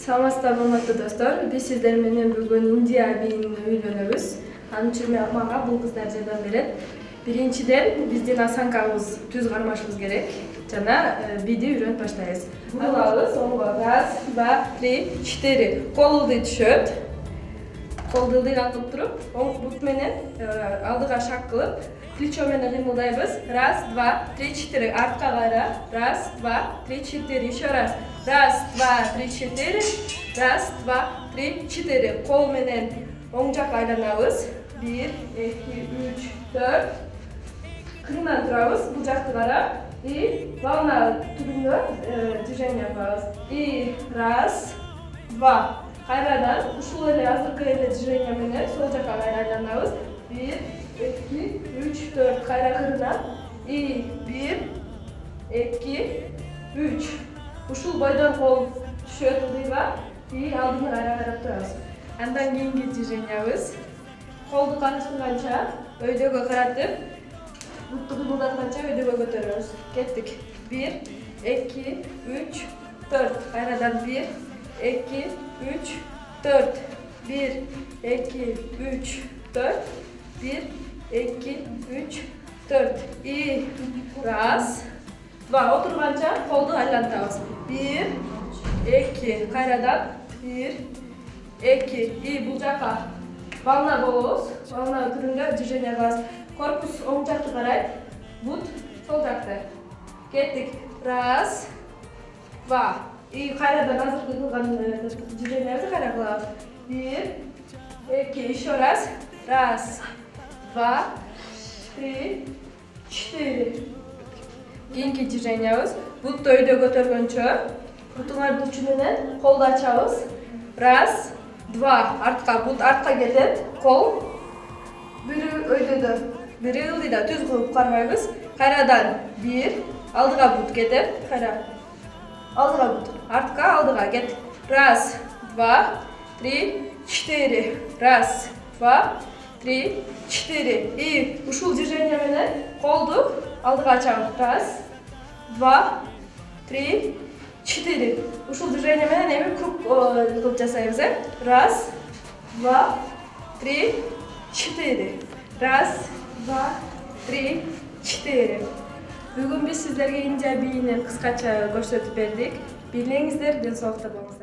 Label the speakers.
Speaker 1: Саламатсыздар, урматтуу достор. Биз сиздер менен бүгүн Индия бийинин үйлөнөбүз. Анын үчүн мага бул кыздар жардам берет. Биринчиден биздин осанкабыз түз кармашыбыз керек жана бийди үйрөнүп баштайбыз. Бурулабыз, оңго 1, 2, 3, 4. Кол ылдый түшөт. Колду ылдыйга кылып туруп, оң бут менен алдыга шаг кылып, плечо менен кыймылдайбыз. 1, 2, 3, 4. Артка кайра. 1, 2, 3, 4. Еще раз. 1, 2, 3, 4. 1, 2, 3, 4. Кол менен оң жакка айланабыз. 1, 2, 3, 4. Кырынан турабыз. Бул жакты карап. И волна түрүндө движение кылабыз. И 1, 2. Кайрадан ушул эле азыркы эле движение менен сол жакка кайра айланабыз. 1, 2, 3, 4. Кайра кырынан. И 1, 2, 3. Ушул бойдон кол түшөт ылдыйга. И алдыны кайра карап турабыз. Андан кийинки движениябыз колду карыштырганча өйдөгө каратып, бутту кыймылдатканча өйдөгө көтөрөбүз. Кеттик. 1, 2, 3, 4. Кайрадан 1, 2, 3, 4. 1, 2, 3, 4. 1, 2, 3, 4. И 1, 2. Отурганча колду айлантабыз. 1, 2. Кайрадан 1, 2. И бул жака волна болобуз. Волна түрүндө движение кылабыз. Корпус оң жакты карайт. Бут сол жакта. Кеттик. 1, 2. И кайрадан азыркы кылган движениябызды кайра кылабыз. 1, 2. Еще раз. 1, 2, 3, 4. Кийинки движениябыз бутты өйдө көтөргөнчө бутуңардын учу менен колду ачабыз. 1, 2. Артка, бут артка кетет. Кол бири өйдөдө, бири ылдыйда түз кылып кармайбыз. Кайрадан 1, алдыга бут кетет. Кайра. Алдыга бут. Артка, алдыга кет. 1, 2, 3, 4. 1, 2, 3, 4. И ушул движение менен колду алдыга ачабыз. 1, 2, 3, 4. Ушул движение менен эми круг кылып жасайбыз. 1, 2, 3, 4. 1, 2, 3, 4. Бүгүн биз сиздерге Индия бийинин кыскача көрсөтүп бердик. Бийлеңиздер, ден соолукта болуңуздар.